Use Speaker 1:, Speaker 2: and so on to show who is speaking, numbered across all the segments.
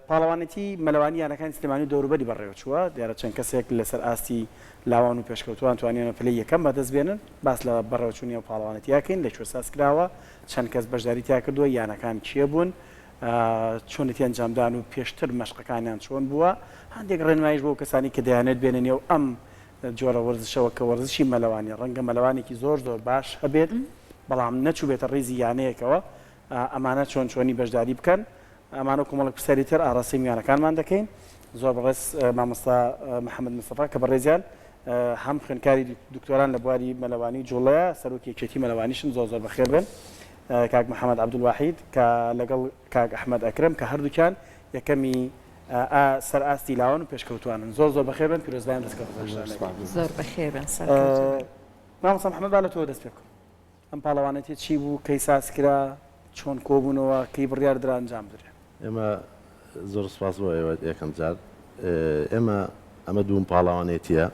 Speaker 1: پاڵەوانێتی مەلەوانی یانەکانی سلێمانی دەوروبەری بەڕێوە چووە دیارە چەند کەسێک لەسەر ئاستی لاوان و پێشکەوتوان توانیانە پلەی یەکەم بەدەست بێنن باس لە بەڕێوەچوونی و پاڵەوانێتیاکەین لەکوێ ساز کراوە چەند کەس بەشداری تیا کردووە یانەکان چیە بوون چۆنێتی ئەنجامدان و پێشتر مەشقەکانیان چۆن بووە هەندێک ڕێنمایش بۆ کەسانی کە دەیانێت بێنن نێو ئەم جۆرە وەرزشەوە کە وەرزشی مەلەوانی ڕەنگە مەلەوانێکی زۆر باش هەبێت بەڵام نەچوو بێتە ڕێزی یانەیەکەوە ئەمانە چۆنی بەشداری بکەن ئەمانە کۆمەڵک پرسیاری تر ئاڕاستی میوانەکانمان دەکەین زۆر بەڕێز مامۆستا محەممەد مستەفا کە بەڕێزیان هەم خوێندکاری دکتۆران لە بواری مەلەوانی جوڵەیە سەرۆکی یەکێتی مەلەوانیشن زۆر بەخێر بن کاک محەممەد عەبدولواحید کە لەگەڵ کاک ئەحمەد ئەکرەم کە هەردووکیان یەکەمی سەر ئاستی لاوان و پێشکەوتوانن زۆر بەخێر بن پیرۆزبایان
Speaker 2: زۆر بەخێر بن
Speaker 1: مامۆستا محەممەد با لە تۆ دەست پێ بکەم ئەم پاڵەوانێتی چی بوو کەی ساز کرا چۆن کۆبوونەوە کەی بڕیار درا ئەنجام درێ
Speaker 3: ئێمە زۆر سپاس بۆ ئێوە یەکەم جار ئەمە دووم پاڵەوانێتیە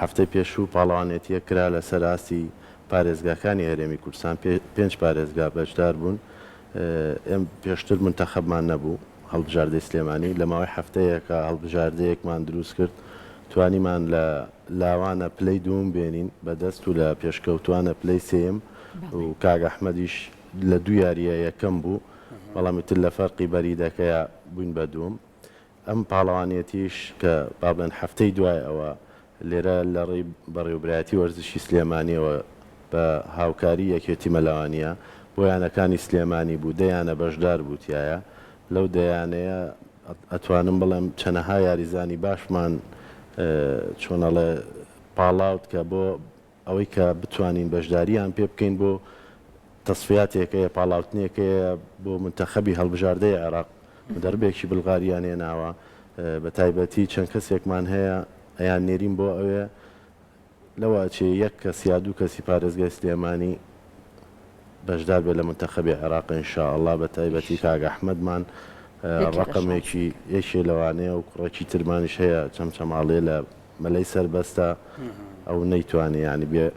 Speaker 3: هەفتەی پێشوو پاڵەوانێتیە کرا لە سەراستی پارێزگاکانی هەرێمی کوردستان 5 پارێزگا بەشدار بوون ئێم پێشتر منتەخەبمان نەبوو هەڵبژاردەی سلێمانی لە ماوەی هەفتەیەکە هەڵبژاردەیەکمان دروست کرد توانیمان لە لاوانە پلەی دووم بێنین بەدەست و لە پێشکەوتوانە پلەی سێم و کاک ئەحمەدیش لە دوو یاریە یەکەم بوو بەڵامی تر لە فەرقی بەریدەکەیە بووین بە دووم ئەم پاڵەوانێتیش کە با بڵێن هەفتەی دوای ئەوە لێرە لە ڕێی بەڕێوەبرایەتی وەرزشی سلێمانیەوە بە هاوکاری یەکێتی مەلەوانیە بۆ یانەکانی سلێمانی بوو دەیانە بەشدار بوو تایە لەو دەیانەیە ئەتوانم بڵێم چەنەها یاریزانی باشمان چۆنەڵێ پاڵاوت کە بۆ ئەوەی کە بتوانین بەشداریان پێ بکەین بۆ تەسفیاتێکەیە پاڵاوتنیەکەیە بۆ منتەخەبی هەڵبژاردەی عێراق دەربێکی بڵغاریان هێناوە بە تایبەتی چەند کەسێکمان هەیە ئەیان نێرین بۆ ئەوێ لەوە چێ یەک کەس یا دوو کەسی پارێزگای سلێمانی بەشدار بێت لە منتەخەبی عێراق ئینشاءڵڵا بە تایبەتی کاک ئەحمەدمان ڕقمێکی یەکێ لەوانەیە و کوڕێکی ترمانیش هەیە چەمچەماڵێ لە مەلەی سەربەستە ئەو نەیتوانێ ینی بێ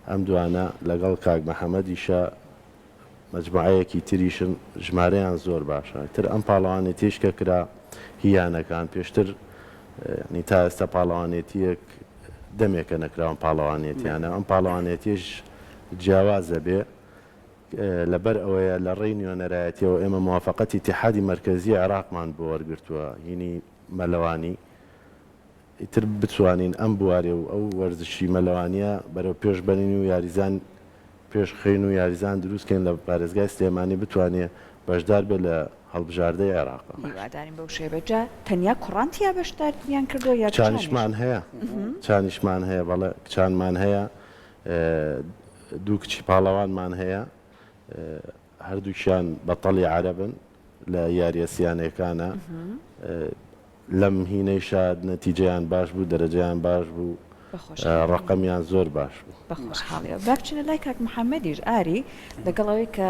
Speaker 3: ئەم دوانە لەگەڵ کاک محەممەدیشە مەجموعەیەکی تریشن ژمارەیان زۆر باشە تر ئەم پاڵەوانێتیش کە کرا هیانەکان پێشتر تا ئێستا پاڵەوانێتیەک دەمێکە نەکراون پاڵەوانێتیانە ئەم پاڵەوانێتیش جیاوازە بێ لەبەر ئەوەیە لە ڕێی نوێنەرایەتیەوە ئێمە موافقەتی اتحادی مەرکەزی عێراقمان بۆ وەرگرتووە هینی مەلەوانی ئیتر بتوانین ئەم بوارێ و ئەو وەرزشی مەلەوانیە بەرەو پێش بەنین و یاریزان پێش خێن و یاریزان دروستکەین لە پارێزگای سلێمانی بتوانێت بەشدار بێت لە هەڵبژاردەی عێراق
Speaker 2: هیوادارین بەو شێوەجە تەنیا کوڕانتیا بەشداریان کردو یا
Speaker 3: چانیشمان هەیە چانیشمان هەیە بەڵێ کچانمان هەیە دوو کچی پاڵەوانمان هەیە هەردووکیان بەتەڵی عەرەبن لە یاریە سیانەکانە لەم هینەیشا نەتیجەیان باش بوو دەرەجەیان باش بوو ڕقەمیان زۆر باش بوو
Speaker 2: بەخۆشحاڵیەوە باچنە لای کاک محەممەدیش ئاری لەگەڵەوەی کە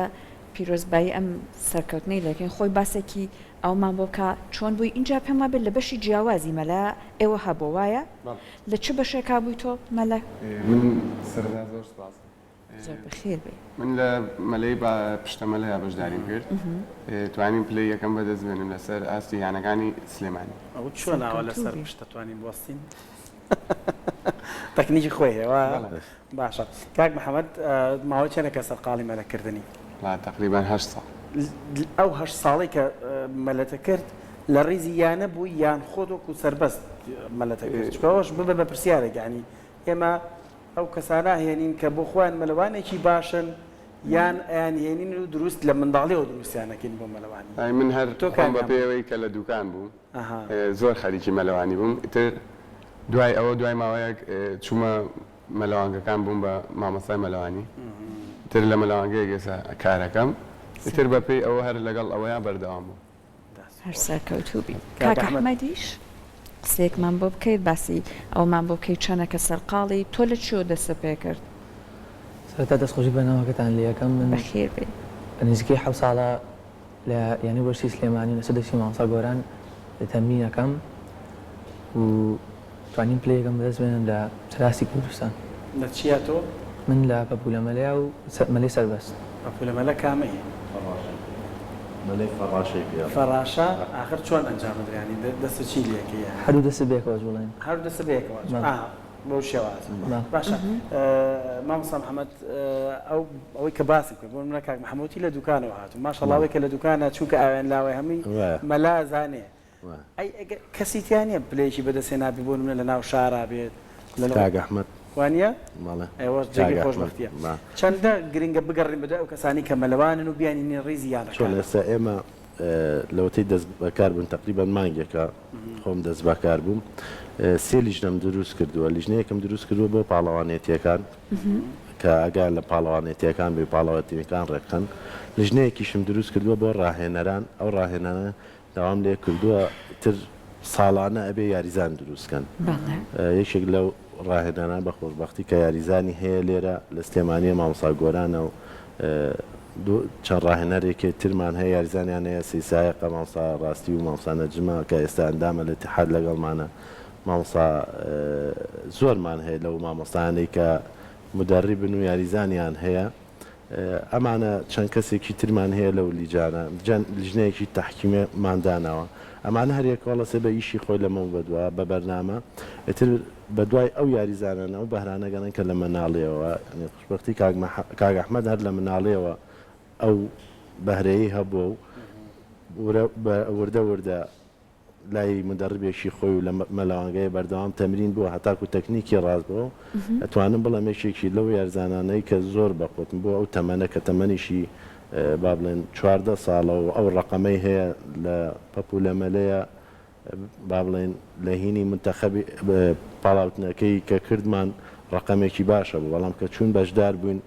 Speaker 2: پیرۆزبایی ئەم سەرکەوتنەی لەکەین خۆی باسێکی ئەومان بۆ کە چۆن بووی اینجا پێما بێت لە بەشی جیاوازی مەلا ئێوە هەبوو وایە لە چ بەشێکا بووی تۆ مەلە
Speaker 4: من سەردا زۆر سپاس
Speaker 2: زۆر بەخێر بێ
Speaker 4: من لە مەلەی بە پشتەمەلەیە بەشداریم کرد توانین پلەی یەکەم بەدەست بێنم لەسەر ئاستی یانەکانی سلێمانی
Speaker 1: ئەو چۆن ناوە لەسەر پشتە توانین بوەستین تەکنیکی خۆیەوە باشە کاک محەممەد ماوەی چەندێکە سەرقاڵی مەلەکردنی
Speaker 4: تقریبان 8 ساڵ
Speaker 1: ئەو 8 ساڵی کە مەلەتە کرد لە ڕیزی یانە بووی یان خۆدۆک و سەربەست مەلەتە کرد چکەوەش ببە بە پرسیارێک یعنی ئێمە ئەو کەسانە هێنین کە بۆ خۆیان مەلەوانێکی باشن یان ئەیان هێنین و دروست لە منداڵیەوە دروستیانەکەین بۆ مەلەوانی
Speaker 4: من هەر تۆکان بە پێوەی کە لە دوکان بوو زۆر خەریکی مەلەوانی بووم ئیتر دوای ئەوە دوای ماوەیەک چوومە مەلەوانگەکان بووم بە مامۆستای مەلەوانی تر لە مەلەوانگەیەک ئێستا کارەکەم ئیتر بەپێی ئەوە هەر لەگەڵ ئەوەیان بەردەوام بوو
Speaker 2: هەر سەرکەوتوو بی کاک ئەحمەدیش قسەیەکمان بۆ بکەیت باسی ئەومان بۆ بکەیت چەندەکە سەرقاڵی تۆ لە چۆ دەستە پێ کرد
Speaker 5: سەرەتا دەستخۆشی بەناوەکەتان لە یەکەم من
Speaker 2: بەخێر بێ
Speaker 5: نزیکەی 7 ساڵە لە یانی وەرسی سلێمانی لەسەر دەستی مامۆستا گۆران لە تەمرینەکەم و توانین پلەیەکەم بەدەست بێنم لە سەراستی کوردستان
Speaker 1: لە چیە تۆ؟
Speaker 5: من لە پەپولەمەلەیە و مەلەی سەربەست
Speaker 1: پەپولەمەلە کامەیە؟
Speaker 3: مەلەی فەڕاشەی پێ
Speaker 1: فەڕاشە ئاخر چۆن ئەنجامدرانی دەستە چی لەکەیە
Speaker 5: هەردوو دەست بێکەوە جوڵین
Speaker 1: هەر دەستە بەیەکەوە بۆ شێواز باشە مامۆستا محەممەد ئەوەی کە باسی کرد بۆ منە کاک محەممەدی لە دوکانەوە هاتوو ماشەڵاوی کە لە دوکانە چووکە ئاوێن لاوەی هەمووی مەلا زانێ ئەی کەسیتیانە پلێکی بەدەستێ نابی بۆ منە لە ناو شارا بێت
Speaker 3: کاک ئەحمەد
Speaker 1: وانە
Speaker 3: ماڵێ
Speaker 1: ئێوە جێگەی خۆشبەختیە چەندە گرنگە بگەڕین بەدە ئەو کەسانی کە مەلەوانن و بیانینی ڕیزیانە
Speaker 3: چۆن ئێستا ئێمە لەوەتەی دەست بەکار بوون تقریبان مانگێکە خۆم دەست بەکار بووم سێ لیژنەم دروست کردووە لیژنەیەکم دروست کردووە بۆ پاڵەوانێتیەکان کە ئەگەر لە پاڵەوانێتیەکان بێ پاڵەوەتیەکان ڕێکخەن لیژنەیەکیشم دروست کردووە بۆ ڕاهێنەران ئەو ڕاهێنانە داوام لێ کردووە تر ساڵانە ئەبێ یاریزان دروستکەن یەکێک لەو ڕاهێنانە بە خۆشبەختی کە یاریزانی هەیە لێرە لە سلێمانیە مامۆستا گۆرانە و چەند ڕاهێنەرێکی ترمان هەیە یاریزانیان هەیە سیسایەقە مامۆستا ڕاستی و مامۆستا نەجمە کە ئێستا ئەندامە لە اتحاد لەگەڵمانە مامۆستا زۆرمان هەیە لەو مامۆستایانەی کە مدەڕیبن و یاریزانیان هەیە ئەمانە چەند کەسێکی ترمان هەیە لەو لیجانە لیژنەیەکی تەحکیمێماندانەوە ئەمانە هەرێکۆڵە سێ بە ئیشی خۆی لەمە بەدووە بە بەرنامە ئێتر بە دوای ئەو یاریزانانە و بەهرانەگەنن کە لە مەناڵیەوە خوشبەختی کاک ئەحمەد هەر لە مناڵیەوە ئەو بەهرەیە هەبووە و وردە وردە لای مدەڕبێکی خۆی و لە مەلەوانگەی بەردەوام تەمرین بووە هەتاکو تەکنیکی ڕاستبەوە ئەتوانم بڵێم یەکێکی لەو یارزانانەی کە زۆر بەخۆتم بۆ ئەو تەمەنە کە تەمەنیشی با بڵێن 14 ساڵە و ئەو ڕقەمەی هەیە لە پەپوو لە مەلەیە با بڵێن لە هینی منتەخەبی پاڵاوتنەکەی کە کردمان ڕقەمێکی باشە بوو بەڵام کە چوون بەشدار بووین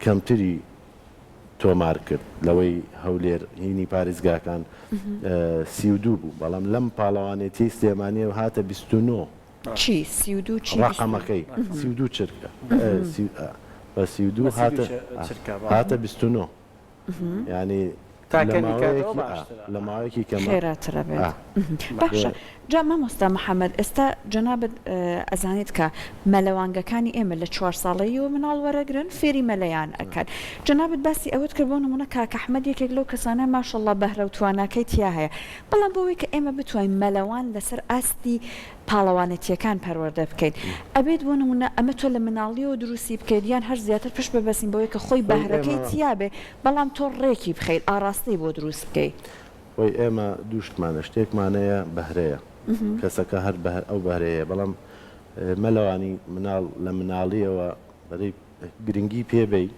Speaker 3: کەمتری تۆمار کرد لەوەی هەولێر هینی پارێزگاکان 32 بوو بەڵام لەم پاڵەوانێتی سلێمانیە و هاتە 29
Speaker 2: چی 32 چی
Speaker 3: ڕقەمەکەی 32 چرکە بە 32 هاتە 29 ینی لە ماوەیەکی کەمە
Speaker 2: خێراترە بێت باشە جا مامۆستا محەممەد ئێستا جەنابەت ئەزانێت کە مەلەوانگەکانی ئێمە لە 4 ساڵەیەوە مناڵ وەرەگرن فێری مەلەیان ئەکات جەنابەت باسی ئەوەت کرد بۆ نمونە کاک ئەحمەد یەکێک لەو کەسانە ماشەڵڵا بەهرە و تواناکەی تیا هەیە بەڵام بۆەوەی کە ئێمە بتوانین مەلەوان لەسەر ئاستی پاڵەوانێتیەکان پەروەردە بکەیت ئەبێت بۆ نمونە ئەمە تۆ لە مناڵیەوە دروستی بکەیت یان هەر زیاتر پشت ببەسین بۆی کە خۆی بەهرەکەی تیابێ بەڵام تۆ ڕێکی بخەیت ئاراستی بۆ دروست بکەیت
Speaker 3: وی ئێمە دووشتمانە شتێکمانەیە بەهرەیە کەسەکە هەر ئەو بەهرەیە بەڵام مەلەوانی مناڵ لە مناڵیەوە بەرەی گرنگی پێبەی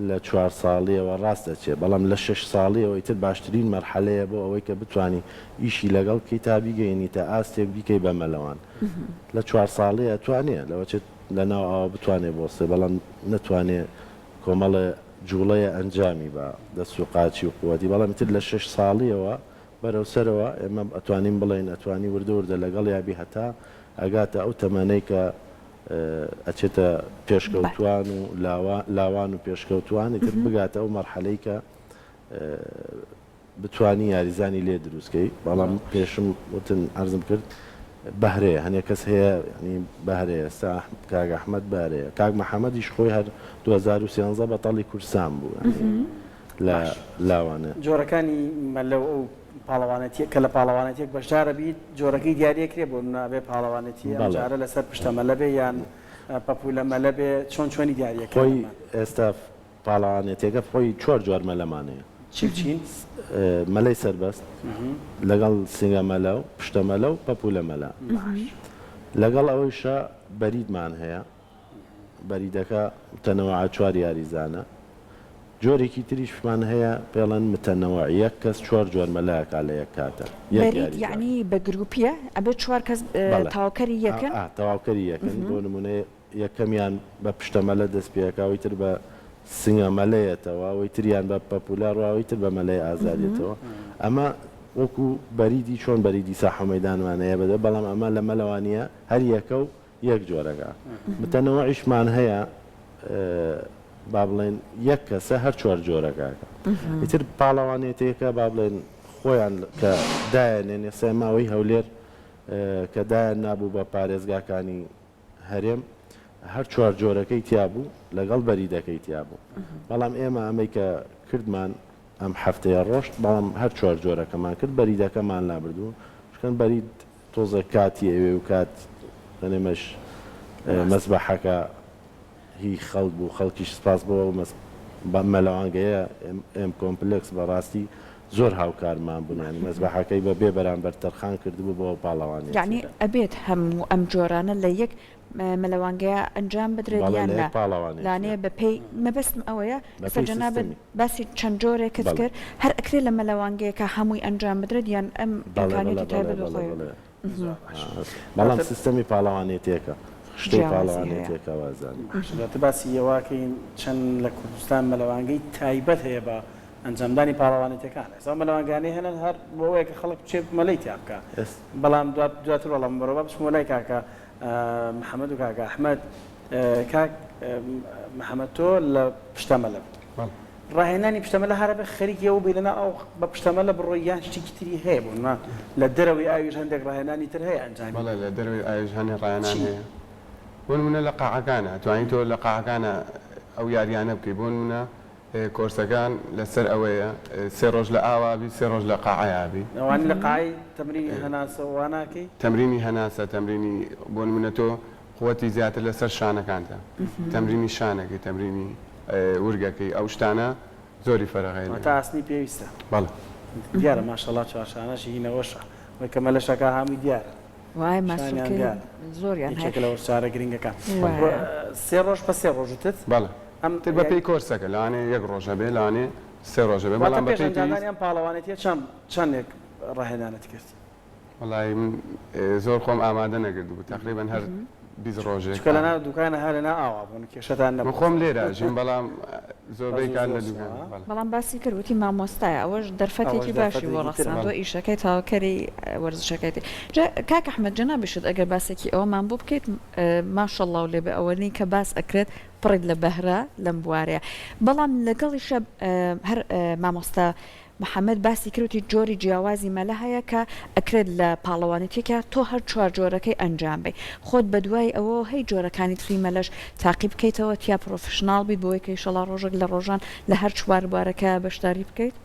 Speaker 3: لە 4 ساڵیەوە ڕاست دەچێت بەڵام لە 6 ساڵیەوە ئیتر باشترین مەرحەلەیە بۆ ئەوەی کە بتوانانی ئیشی لەگەڵ کتابی گەینیتە ئاستێک بیکەی بە مەلەوان لە 4 ساڵەیە توانێت لەوەچێت لەناو ئەوە بتوانێت بۆسێ بەڵام نەتوانێت کۆمەڵە جوڵەیە ئەنجامی بە دەست و قاچی و قووەتی بەڵام تر لە 6 ساڵیەوە بەرەوسەرەوە ئێمە ئەتوانین بڵێن ئەتوانی وردە وردە لەگەڵ یابی هەتا ئەگاتە ئەو تەمەنەی کە ئەچێتە پێشکەوتوان و لاوان و پێشکەوتوانی تر بگاتە ئەو مەرحەلەی کە بتوانی یاریزانی لێ دروستکەی بەڵام پێشم وتن عەرزم کرد بەهرەیە هەنێک کەس هەیە بەهرەیە ئێستا کاک ئەحمەد بەهرەیە کاک محەممەدیش خۆی هەر 2013 بەتەڵی کورسان بوو لە لاوانە
Speaker 1: جۆرەکانی مەلە ئەو پاڵەوانەتی کە لە پاڵەوانەتێک بەشدارە بیت جۆرەکەی دیارەکرێ بۆ نابێ پاڵەوانەتی ئەمجارە لەسەر پشتەمەلە بێ یان پەپوو لە مەلە بێ چۆن چۆنی دیارەکە
Speaker 3: خۆی ئێستا پاڵەوانێتێکە خۆی 4 جۆر مەلەمانەیە
Speaker 1: چین
Speaker 3: مەلەی سەربەست لەگەڵ سنگە مەلە و پشتەمەلە و پەپوو لە مەلە لەگەڵ ئەوەیشە بەریدمان هەیە بەریدەکە تەنەوە 4 یاریزانە جۆرێکی تریشمان هەیە پێڵەن متەنەوە یەک کەس 4 جۆر مەلایەکە لە یەک کاتە
Speaker 2: بەرید یعنی بە گروپیە ئەبێت 4 کەس تاواکەری یەکەن
Speaker 3: تەواوکەری یەکەن بۆ نمونەیە یەکەمیان بە پشتەمەلە دەست پێەکەوەی تر بە سنگە مەلەیەتەوە ئەوەی تریان بە پەپولار ڕاوی تر بە مەلەی ئازادێتەوە ئەمە وەکو بەریدی چۆن بەریدی ساحە مەیدانوانەیە بەدە بەڵام ئەمە لە مەلەوانیە هەر یەکە و یەک جۆرەکە متەنەوە عیشمان هەیە با بڵێن یەک کەسە هەر 4 جۆرەکەکە ئیتر پاڵەوانێتەیەکە با بڵێن خۆیان کە دایانێنێ سێماوەی هەولێر کە دایان نابوو بە پارێزگاکانی هەرێم هەر 4 جۆرەکەی تیا بوو لەگەڵ بەریدەکەی تیا بوو بەڵام ئێمە ئەمەی کە کردمان ئەم هەفتەیە ڕۆشت بەڵام هەر چوار جۆرەکەمان کرد بەریدەکەمان لابردوو شکەن بەرید تۆزە کاتی ئەوێ و کات دەنێمەش مەزبەحەکە هی خەڵک بوو خەڵکیش سپاس بۆ بە مەلەوانگەیە ئەم کۆمپلکس بەڕاستی زۆر هاوکارمان بوون ینی مەزبەحەکەی بە بێ بەرامبەر تەرخان کردبوو بۆ پاڵەوانی
Speaker 2: یعنی ئەبێت هەموو ئەم جۆرانە لە یەک مەلەوانگەیە ئەنجام بدرێت یان لاانەیە بەپێی مەبەستم ئەوەیە سەرجەنابێت باسی چەند جۆرێکت کرد هەر ئەکرێت لە مەلەوانگەیەکە هەمووی ئەنجام بدرێت یان ئەم ئیمکانیەتی تایبەت بخۆی
Speaker 3: بەڵام سیستەمی پاڵەوانێتێکە شتێک پاڵەوانێتێکە وازانی
Speaker 1: باسی ئێواکەین چەند لە کوردستان مەلەوانگەی تایبەت هەیە بە ئەنجامدانی پاڵەوانێتەکان ئێستا مەلەوانگانەی هەنن هەر بۆ ئەوەیە خەڵک بچێت مەلەی تیا بکە بەڵام دواتر وەڵام بەرەوە بچ مەلای کاکە محەممەد و کاکە ئەحمەد کاک محەممەد تۆ لە پشتەمەلە ڕاهێنانی پشتەمەلە هەرە بە خەریکیەوە بێنە ئەو بە پشتەمەلە بڕۆیان شتێکی تری هەیە بوون لە دەرەوەی ئاویش هەندێک ڕاهێنانی تر هەیە ئەنجامی
Speaker 4: بەڵێ لە دەروی ئاویش هەنێ ڕاهێنان هەیە بۆن منە لە قاعەکانە توانین تۆ لە قاعەکانە ئەو یاریانە بکەی بۆن منە کۆرسەکان لەسەر ئەوەیە سێ ڕۆژ لە ئاوابی سێ ڕۆژ لە قاعەیابی
Speaker 1: ئەوان لە قاعی تەمرینی هەناسەواناکەی
Speaker 4: تەمرینی هەناسە تەمرینی بۆن منە تۆ قوەتی زیاتر لەسەر شانەکانتە تەمرینی شانەکەی تەمرینی ورگەکەی ئەو شتانە زۆری فەرەغەیە
Speaker 1: تا ئاسنی پێویستە
Speaker 4: بەڵێ
Speaker 1: دیارە ماشەڵڵا چوارشانەشی هینەوەشە وەی کە مەلەشەکە هەمووی دیارە
Speaker 2: وای ماسوولکە زۆریان
Speaker 1: هەیە لە وەرچارە گرنگەکان سێ ڕۆژ بە سێ ڕۆژتت
Speaker 4: بەڵێ ئەم تر بەپێی کۆرسەکە لەوانێ یەک ڕۆژە بێ لەوانێ سێ ڕۆژە بێ بەڵام
Speaker 1: بەپێی ئەم پاڵەوانێتیە چەندێک ڕاهێنانت کرد
Speaker 4: وڵای من زۆر خۆم ئامادە نەکردبوو تقریبا هەر 20 ڕۆژێک
Speaker 1: کە لەنا دوکانە هەر لەنا ئاوا بوون کێشەتان
Speaker 4: من خۆم لێرە ژین بەڵام زۆربەی کار لە دوکان
Speaker 2: بەڵام باسی کردوتی مامۆستایە ئەوەش دەرفەتێکی باشی بۆ ڕەخساندۆ ئیشەکەی تاوکەری وەرزشەکەیتی کاک ئەحمەد جەنابیشت ئەگەر باسێکی ئەوەمان بۆ بکەیت ماشەڵڵا و لێ بە ئەوەنی کە باس ئەکرێت پڕید لە بەهرە لەم بوارەیە بەڵام لەگەڵی شەب هەر مامۆستا محەممەد باسی کردوتی جۆری جیاوازی مەلە هەیە کە ئەکرێت لە پاڵەوانێتێکە تۆ هەر چوار جۆرەکەی ئەنجام بی خۆت بە دوای ئەوە هەی جۆرەکانی تری مەلەش تاقی بکەیتەوە تیا پرۆفشنال بیت بۆی کە شەڵا ڕۆژێک لە ڕۆژان لە هەر چوار بوارەکە بەشداری بکەیت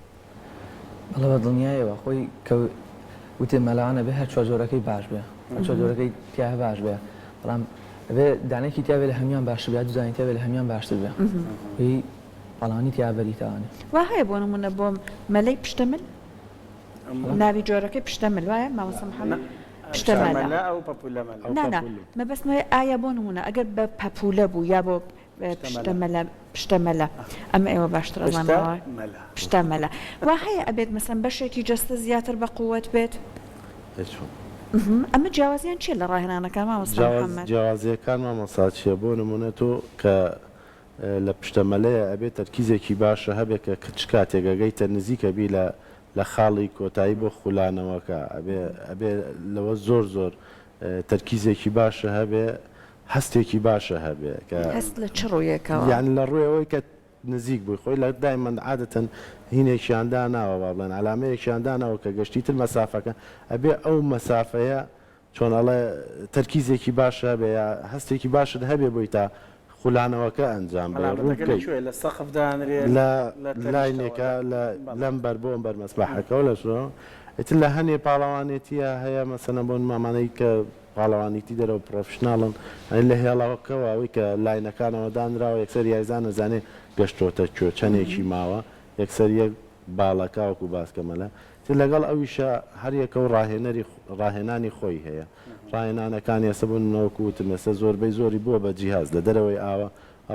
Speaker 5: بەڵێ بە دڵنیایەوە خۆی کە وتێ مەلەوانە بێ هەر چوار جۆرەکەی باش بێ چوار جۆرەکەی تیا باش بێ بەڵام ئەبێ دانێکی تیاوێ لە هەمیان باش بێ دوزانی تیاوێ لە هەمیان باشتر بێ هی پاڵانی تیابەریتەوانی
Speaker 2: وا هەیە بۆ نمونە بۆ مەلەی پشتەمل ناوی جۆرەکەی پشتەمل وایە مامۆستا محەممەد پشتەمەلە
Speaker 1: ئەو پەپولەمەلە
Speaker 2: نانا مەبەستمەوەی ئایا بۆ نمونە ئەگەر بە پەپولە بوو یا بۆ پشتەمەلە ئەمە ئێوە باشتر ئەزانەوە پشتەمەلە وا هەیە ئەبێت مەسەن بەشێکی جەستە زیاتر بە قووەت بێت ئەمە جیاوازیان چیە لە ڕاهێنانەکان مامۆستا محەممەد
Speaker 3: جیاوازیەکان مامۆستا چیە بۆ نمونە تۆ کە لە پشتەمەلەیە ئەبێت تەرکیزێکی باشە هەبێت کە کچ کاتێگەگەیتە نزیکە بی لە خاڵی کۆتایی بۆ خولانەوەکە ئەبێ لەوە زۆر تەرکیزێکی باشە هەبێ هەستێکی باشە هەبێ
Speaker 2: هەست لە چ ڕوویەکەوە
Speaker 3: یان لە ڕوویەوەی کە نزیک بووی خۆی لە دایمەند عادەتەن هینێکیاندا ناوە با بڵێن علامەیەکیاندا ناوە کە گەشتی تر مەسافەکە ئەبێ ئەو مەسافەیە چۆنەڵێ تەرکیزێکی باشە هەبێ یا هەستێکی باشت هەبێ بۆی تا خولانەوەکە ئەنجام
Speaker 1: لە سەقفدانرێت
Speaker 3: لە لاینێکە لەم بەر بۆم بەرمەسباحەکە لە شۆ ئیتر لە هەنێ پاڵەوانێتیە هەیە مەسەنە بۆن مامانەی کە پاڵەوانیتی دەرەوە پرۆفشناڵن لە هێڵاوەکەەوە ئەوەی کە لاینەکانەوە دانراوە یەکسەر یایزان نەزانێ گەشتۆتە چەندێکی ماوە یەکسەر یەک باڵەکاوەکو باسکەمەلە لەگەڵ ئەویشە هەر یەکە و ڕاهێنانی خۆی هەیە ڕاهێنانەکانی ئێستا بوون نەوەکوتم ئێستا زۆربەی زۆری بووە بە جیهاز لە دەرەوەی ئاوە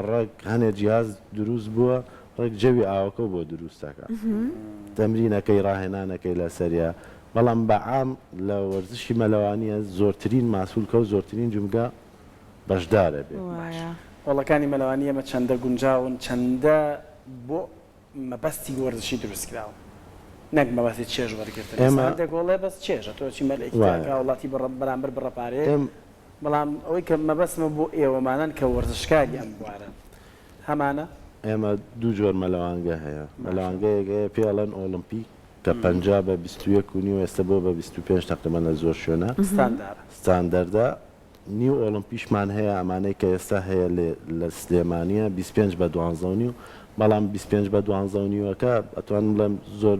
Speaker 3: ڕێک هەنێ جیهاز دروست بووە ڕێک جەوی ئاوەکە بۆ دروستەکە تەمرینەکەی ڕاهێنانەکەی لە سەریا بەڵام بەعام لە وەرزشی مەلەوانیە زۆرترین ماسوولکە و زۆرترین جمگە بەشدارە بێت
Speaker 1: وڵەکانی مەلەوانی ئەمە چەندە گونجاون چەندە بۆ مەبەستی وەرزشی دروستکراوە نەک مەبەستی چێژ وەرگرتن گۆڵێ بەس چێژە تۆچی مەلەیکا وڵاتی بەرامبەر بڕەپارێ بەڵام ئەوەی کە مەبەسمە بۆ ئێوەمانان کە وەرزشکاری ئەم بوارە هەمانە
Speaker 3: ئێمە دوو جۆر مەلەوانگە هەیە مەلەوانگەیەگەیە پێڵەن ئۆلمپیک کە پەنجا بە 21 ئێستا بۆ بە 25 تقریبان لە زۆر شوێنە ستاندەردە نیو ئۆلمپیشمان هەیە ئەمانەی کە ئێستا هەیە لە سلێمانیە 25 بە 12 و بەڵام 25 بە 12.5ەکە ئەتوانم بڵێم زۆر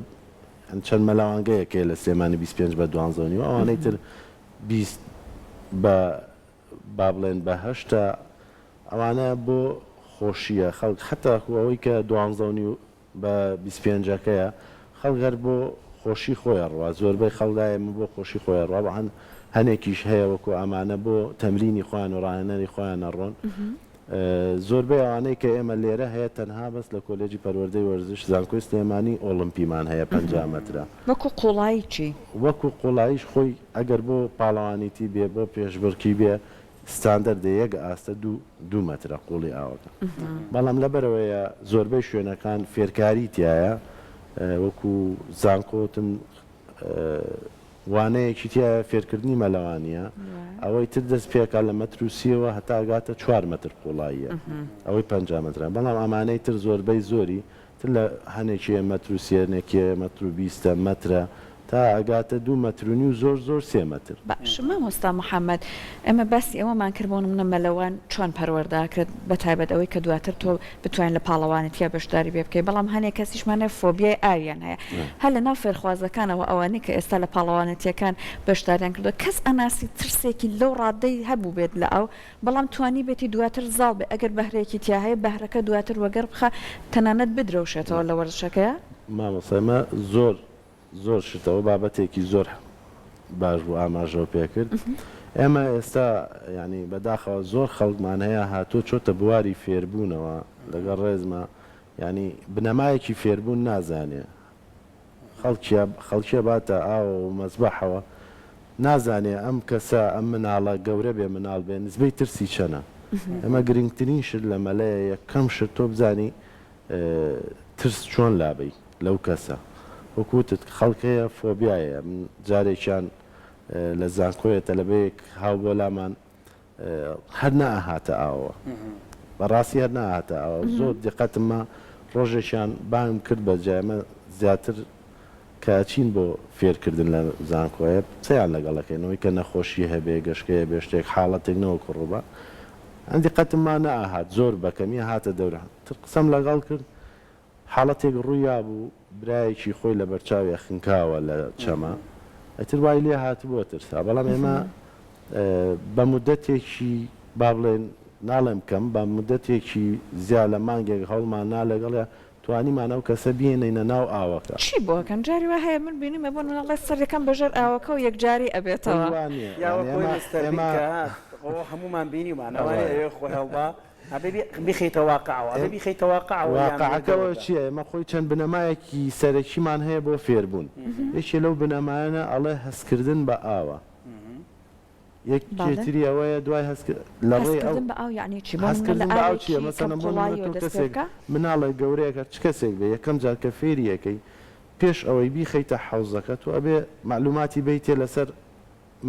Speaker 3: چەند مەلاوانگەیەکێ لە سلێمانی 25 بە 12.5 ئەوانەی تر 20 بە با بڵێن بە هەشتا ئەوانە بۆ خۆشیە خەڵک حتا ئەوەی کە 12.5 بە 25ەکەیە خەڵگەر بۆ خۆشی خۆیان ڕوا زۆربەی خەڵدایمە بۆ خۆشی خۆیان ڕوا هەنێکیش هەیە وەکو ئەمانە بۆ تەمرینی خۆیان و ڕاهێنەری خۆیان ئەڕۆن زۆربەی ئەوانەی کە ئێمە لێرە هەیە تەنها بەس لە کۆلێجی پەروەردەی وەرزش زانکۆی سلێمانی ئۆڵمپیمان هەیە 50 مەترە
Speaker 2: وەکو قوڵایی چی؟
Speaker 3: وەکو قوڵاییش خۆی ئەگەر بۆ پاڵەوانیتی بێ بۆ پێشبڕکی بێ ستاندەردە یەک ئاستە 2 مەترە قوڵی ئاوەکە بەڵام لەبەرەوەیە زۆربەی شوێنەکان فێرکاری تایە وەکو زانکۆتم وانەیەکی تایە فێرکردنی مەلەوانیە ئەوەی تر دەست پێکا لە مەتروسیەوە هەتا گاتە 4 مەتر قوڵاییە ئەوەی 50 مەترە بەڵام ئەمانەی تر زۆربەی زۆری تر لە هەنێکی مەتروسیەنێکی مەتر و 20 مەترە تا ئەگاتە 2 مەترونی و زۆر 3 مەتر
Speaker 2: باش مامۆستا محەممەد ئەمە بەسی ئەوەمان کردبوون منە مەلەوان چۆن پەروەرداکرێت بە تایبەت ئەوەی کە دواتر تۆ بتوانین لە پاڵەوانێتیا بەشداری بێ بکەی بەڵام هەنێک کەسیشمانە فۆبیای ئاریان هەیە هەر لە ناو فێرخوازەکانەوە ئەوانەی کە ئێستا لە پاڵەوانێتیەکان بەشداریان کردو کەس ئەناسی ترسێکی لەو ڕادەی هەبوو بێت لە ئەو بەڵام توانی بێتی دواتر زاڵ بێ ئەگەر بەهرێکی تیا هەیە بەهرەکە دواتر وەگەر بخە تەنانەت بدرەوشێتەوە لە وەرزشەکەیە
Speaker 3: مامۆستا زۆر شتەوە بابەتێکی زۆر باش بوو ئاماژەوە پێکرد ئێمە ئێستا ینی بەداخەوە زۆر خەڵکمان هەیە هاتووە چۆتە بواری فێربوونەوە لەگەڵ ڕێزمە ینی بنەمایەکی فێربوون نازانێ خەڵکیە باتە ئاوە و مەزبەحەوە نازانێ ئەم کەسە ئەم مناڵە گەورە بێ مناڵ بێ نسبەی ترسی چەنە ئەمە گرنگترین شت لە مەلەیە یەکەم شت تۆ بزانی ترس چۆن لابەی لەو کەسە وەکوتت خەڵکەیە فۆبیایە جارێکیان لە زانکۆیە تەلەبەیەک هاو بۆ لامان هەر نەهاتە ئاوە بەڕاستی هەر نەهاتە ئاوە زۆر دقەتممە ڕۆژێکیان بانم کرد بە جایمە زیاتر کاچین بۆ فێرکردن لە زانکۆیە چیان لەگەڵەکەینەوەی کە نەخۆشی هەبێ گەشتەیە بێ شتێک حاڵەتێک نەوە کوڕوبە ئەندی قەتممان نەهات زۆر بەکەمی هاتە دەورە تر قسەم لەگەڵ کرد حاڵەتێک ڕوویا بوو برایەکی خۆی لە بەرچاوی خنکاوە لە چەمە ئەتر وای لێ هاتبووە ترسا بەڵام ئێمە بە مودەتێکی با بڵێن ناڵێم کەم بە مودەتێکی زیاد لە مانگێک هەڵمان نا لەگەڵە توانیمانە و کەسە بێنینە ناو ئاوەکە
Speaker 2: چی بۆکەن جاری وە هەیە من بینیمە بۆ نڵێ سەرەکەم بەژەر ئاوەکە و یەکجاری ئەبێتەوە
Speaker 1: هەمومان بینیمانەوە خۆ هەڵدا بخیتە واقعەوە بخیتە واقعەوە
Speaker 3: چیە ئێمە خۆی چەند بنەمایەکی سەرەکیمان هەیە بۆ فێربوون یەکێ لەو بنەمایانە ئەڵێ هەستکردن بە ئاوە یەکێتری ئەوەیە دوای لە ڕێی ئەو چیە مەسەڵەن بۆ کەسێک مناڵە گەورەیەکە چ کەسێک بێ یەکەم جار کە فێریەکەی پێش ئەوەی بیخەیتە حەوزەکە تو ئەبێ معلوماتی بیتێ لەسەر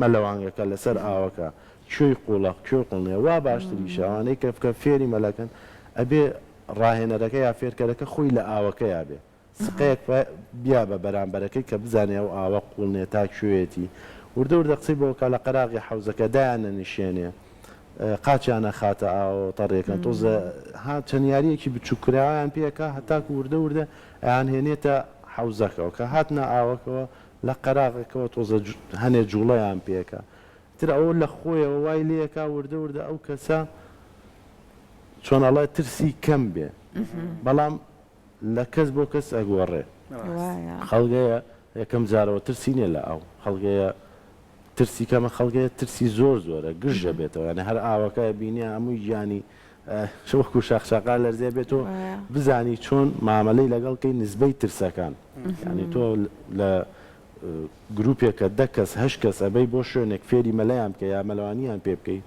Speaker 3: مەلەوانگەکە لەسەر ئاوەکە کوێی قوڵق کوێ قوڵنێ وا باشتری شەوانەی کەفکە فێری مەلەکەن ئەبێ ڕاهێنەرەکە یا فێرکەرەکە خۆی لە ئاوەکە یابێ سقەیەک بیا بە بەرامبەرەکەی کە بزانێ و ئاوە قوڵنێ تا کوێتی وردە وردە قسەی بۆکە لە قەراغی حەوزەکە دایانە نشێنێ قاچیانە خاتە ئاوە تەڕێکەکەن تۆزە چەند یاریەکی بچووکراویان پێەکە هەتاکو وردە وردە ئەیان هێنێتە حەوزەکەەوە کە هاتنە ئاوەکەەوە لە قەراغەکەەوە تۆزە هەنێ جوڵەیان پێەکە تر ئەوە لە خۆیەوە وای لەکە وردە وردە ئەو کەسە چۆنەڵای ترسی کەم بێ بەڵام لە کەس بۆ کەس ئەگۆڕێ خەڵگەیە یەکەم جارەوە ترسی نیە لە ئەو خەڵگەیە ترسی کەمە خەڵگەیە ترسی زۆرە گژە بێتەوە یعنی هەر ئاوەکە بینە هەمووی گیانی شوەکو شاخشاقا لەرزێ بێتەوە بزانی چۆن مامەلەی لەگەڵکەی نسبەی ترسەکان ینی تۆ لە گروپێکە 10 کەس 8 کەس ئەبەی بۆ شوێنێک فێری مەلەیان بکە یا مەلەوانیان پێ بکەی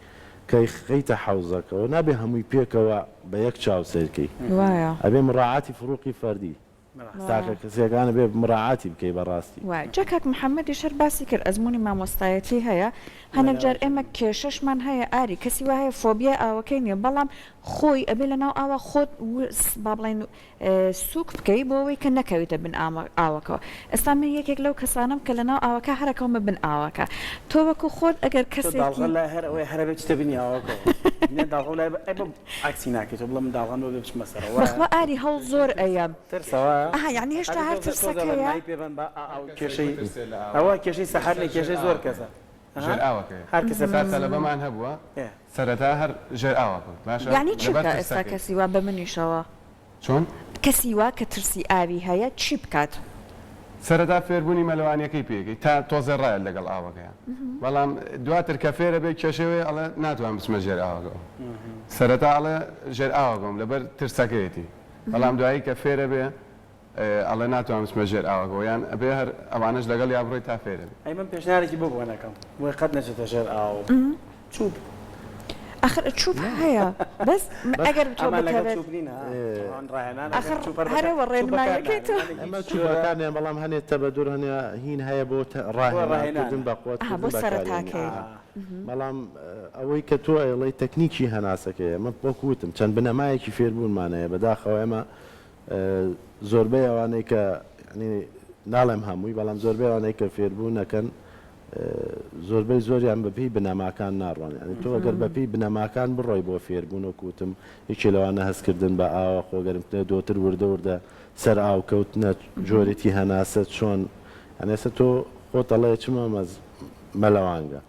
Speaker 3: کە خەیتە حەوزەکەەوە نابێ هەمووی پێکەوە بە یەک چاوسەرکەی ئەبێ مڕاعاتی فروقی فەردی تاکە کەسیەکانە بێ مراعاتی بکەی بەڕاستی
Speaker 2: وای جا کاک محەممەدی شەر باسی کرد ئەزمموی مامۆستایەتی هەیە هەنێک جار ئێمە کێشەشمان هەیە ئاری کەسی وا هەیە فۆبیا ئاوەکەی نییە بەڵام خۆی ئەبێ لە ناو ئاوا خۆت با بڵێن سوک بکەی بۆ ئەوەی کە نەکەویتە بن ئاوەکەەوە ئێستا من یەکێک لەو کەسانم کە لە ناو ئاوەکە هەرەکەمە بن ئاوەکە تۆ وەکو خۆت ئەگەر کەسێکی
Speaker 1: هەر ئەوەی هەرەبێت چتە بنی ئاوەکە عکسی ناکەیت بڵە من داڵغانەوە بێ بچمە سەرەوە
Speaker 2: بەخوا ئاری هەڵ زۆر ئەیە
Speaker 1: ترسەوە
Speaker 2: یعنی هێشتا هەر ترسەکەیە
Speaker 1: کێشەی ئەوە کێشەی سەحرنی کێشەی زۆر کەسە
Speaker 4: ژێر ئاوەکە
Speaker 1: هەر کەسە
Speaker 4: تەلەبەمان هەبووە سەرەتا هەر ژێر ئاوەکە باشە
Speaker 2: یعنی چی بکە ئێستا کەسی وا بە منیشەوە
Speaker 4: چۆن
Speaker 2: کەسی وا کە ترسی ئاوی هەیە چی بکات
Speaker 4: سەرەتا فێربوونی مەلەوانیەکەی پێگەی تا تۆزە ڕایە لەگەڵ ئاوەکەیە بەڵام دواتر کە فێرە بێ کێشەوەی ئەڵێ ناتوان بچمە ژێر ئاوەکەەوە سەرەتا ئەڵێ ژێر ئاوەکەم لەبەر ترسەکەیەتی بەڵام دوایی کە فێرە بێ ئەڵێ ناتوان بچمە ژێر ئاوەکەەوە یان ئەبێ هەر ئەوانش لەگەڵ یا بڕۆی تا فێرە بێ
Speaker 1: ئەی من پێشنیارێکی بۆ بۆنەکەم بۆی قەت نەچێتە ژێر ئاو چوب
Speaker 2: آخر چوب هەیە بەس ئەگەر تۆ بکەوێت هەرە ڕێنمایەکەیتەوە
Speaker 3: ئەمە چوبەکانیان بەڵام هەنێت تە بە دوور هەنێ هین هەیە بۆ ڕاهێناکردن بە قوت
Speaker 2: بۆ سەرەتاکەی
Speaker 3: بەڵام ئەوەی کە تۆ ئەڵی تەکنیکی هەناسەکەی ئەمە بۆکوتم چەند بنەمایەکی فێربوونمانەیە بەداخەوە ئێمە زۆربەی ئەوانەی کە ناڵێم هەمووی بەڵام زۆربەی ئەوانەی کە فێربوون نەکەن زۆربەی زۆریان بەپی بنەماکان ناڕوان ینی تۆ ئەگەر بەپی بنەماکان بڕۆی بۆ فێربوون و کوتم هیچی لەوانە هەستکردن بە ئاوە خۆگەرمکردن دۆتر وردە وردە سەر ئاوکەوتنە جۆرێتی هەناسە چۆن هەنێسە تۆ خۆت ئەڵێ چمە مەلەوانگە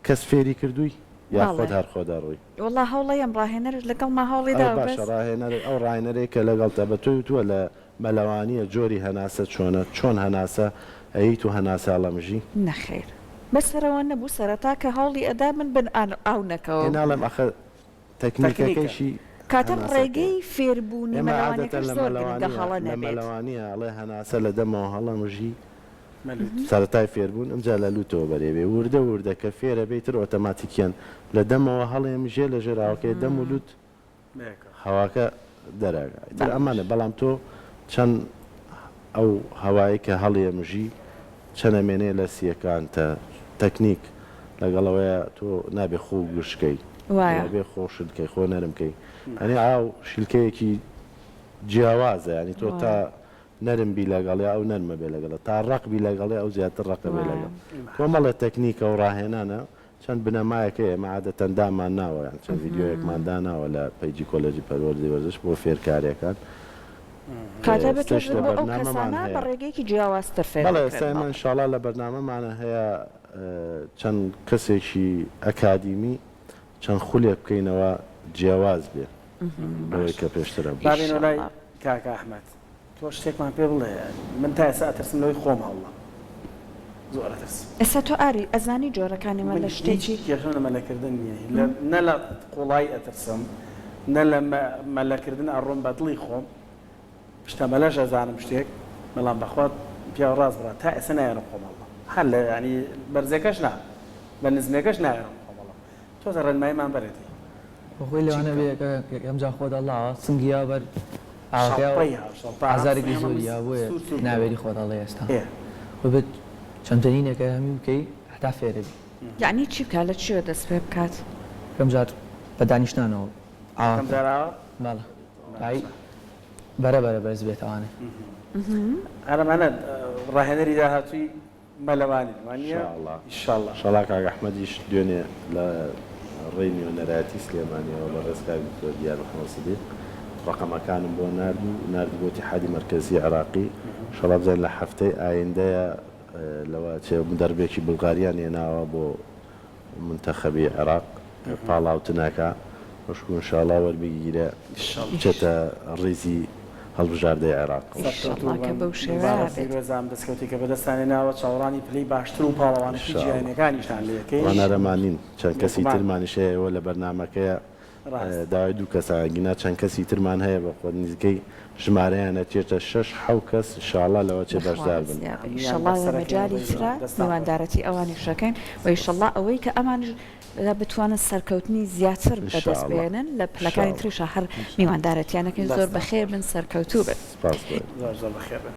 Speaker 3: کەس فێری کردووی یا خۆت هەر خۆدا ڕووی
Speaker 2: وڵا هەوڵەیەم ڕاهێنەر لەگەڵ ما هەوڵیدا
Speaker 3: باشە ڕاهێنەر ئەو ڕاهێنەرێک کە لەگەڵتە بە تۆی تووە لە مەلەوانیە جۆری هەناسە چۆنە چۆن هەناسە ئەیت و هەناساڵەمژی
Speaker 2: نەخێر بەسەرەوە نەبوو سەرەتا کە هەوڵی ئەدا من بن ئاو نەکەەوە
Speaker 3: ناڵم ئەخە تەکنیکەکەیشی
Speaker 2: کاتە ڕێگەی فێربوونی مەلەوانەکەش زۆر گرنگە هەڵە
Speaker 3: لە
Speaker 2: نەبێت
Speaker 3: مەلەوانیە ئەڵێ هەناسە لە دەمەوە هەڵەمژی سەرەتای فێربوون ئەمجا لە لوتەوە بەرێبێ وردە وردە کە فێرە بێتتر ئۆتۆماتیکیان لە دەمەوە هەڵێمژێ لە ژێراوەکەی دەم و لوت هەواکە دەراگایتر ئەمانە بەڵام تۆ چەند ئەو هەوایی کە هەڵێمژی چەنەمێنێ لە سیەکان تەکنیک لەگەڵەوەیە تۆ نابێ خۆ گشتکەی بێ خۆشتکەی خۆ نەرمکەی ئەنی ئاو شیلکەیەکی جیاوازە ینی تۆ تا نەرم بی لەگەڵێ ئەو نەرمە بێ لەگەڵە تا ڕق بی لەگەڵێ ئەو زیاتر ڕقە بێ لەگەڵ کۆمەڵە تەکنیکە و ڕاهێنانە چەند بنەمایەکەیە مەعادەتەن دامان ناوە یان چەند ڤیددیۆیەکمان داناوە لە پەیجی کۆلەجی پەروەردەی وەرزش بۆ فێرکاریەکان
Speaker 2: کاتە بێت ئەو کەسانە بە ڕێگەیەکی جیاوازتر فێر
Speaker 3: بەڵێ ئێستا ئینشاڵا لە بەرنامەمانە هەیە چەند کەسێکی ئەکادیمی چەند خولێک بکەینەوە جیاواز بێ بەوەی کە پێشترە
Speaker 1: بابێنەوە لای کاکە ئەحمەد تۆ شتێکمان پێ بڵێ من تا ئێستا ئەترسم لەوەی خۆم هەڵڵە زۆر ئەترسم
Speaker 2: ئێستا تۆ ئاری ئەزانی جۆرەکانیمە لە شتێکی
Speaker 1: کێشە لە مەلەکردن نییە نە لە قوڵای ئەترسم نە لە مەلەکردن ئەڕۆم بە دڵی خۆم شتە مەلەش ئەزانم شتێک بەڵام بەخوات پیا ڕاست بڕات تا ئێستا نایەنم خۆم هەڵڵە هەر لە ینی بەرزەکەش نا بە نزمێکەش نایەنم خۆم هەڵڵە تۆزە ڕێنماییمان بەرێتی
Speaker 5: خۆی لەوانە بێ ئەمجا خۆدا الله سنگیا بەر ئازارێکی زۆریا بۆیە ناوێری خۆداڵی ئێستا بێت چەندتەنینەکە هەمی بکەی هەتا فێرە بی
Speaker 2: یعنی چی بکات لە چیوە دەست پێ بکات
Speaker 5: کەمجار بە دانیشتانەوە باڵە بەرەبەرە بەرز بێتەوانێ
Speaker 1: ئەرەمانە ڕاهێنەری داهاتووی مەلەوانی
Speaker 3: شەڵا کاک ئەحمەدیش دوێنێ لە ڕێی نێونەرایەتی سلێمانیەوە بە ڕێزکاوی دیار محمەد ڕقەمەکانم بۆ نردی بۆ اتحادی مرکزی عراقی شەڵا بزانین لە هەفتەی ئایندەیە لەوە دەربێکی بڵغاریان هێناوە بۆ منتەخەبی عێراق پاڵاوتنەکە وەشکو ئینشاڵڵا وەربگیرە بچێتە ڕێزی هەڵبژاردەی عێراق
Speaker 1: ڕێزام دەستکەوتی کە بەدەستانێ ناوە چاوەڕانی پلەی باشتر و پاڵەوانشی جیهانیەکانیشان لەکەی
Speaker 3: وانەرەمانین چەند کەسی ترمانیشەیەوە لە بەرنامەکەیە داوای دوو کەساگینا چەند کەسی ترمان هەیە بە خۆ نزیکەی ژمارەیانە چێتە 6-7 کەس ئینشاءڵڵا لەوە چێ بەشدار بن
Speaker 2: ئینشاءڵڵا لە مەجای ترە میواندارەتی ئەوانی شەکەین و ئینشاءڵڵا ئەوەی کە ئەمانش بتوانن سەرکەوتنی زیاتر بەدەست بێنن لە پلەکانی تریشە هەر میواندارەتیانەکەی زۆر بەخێر بن سەرکەوتوو بن
Speaker 1: زۆر بەخێر بن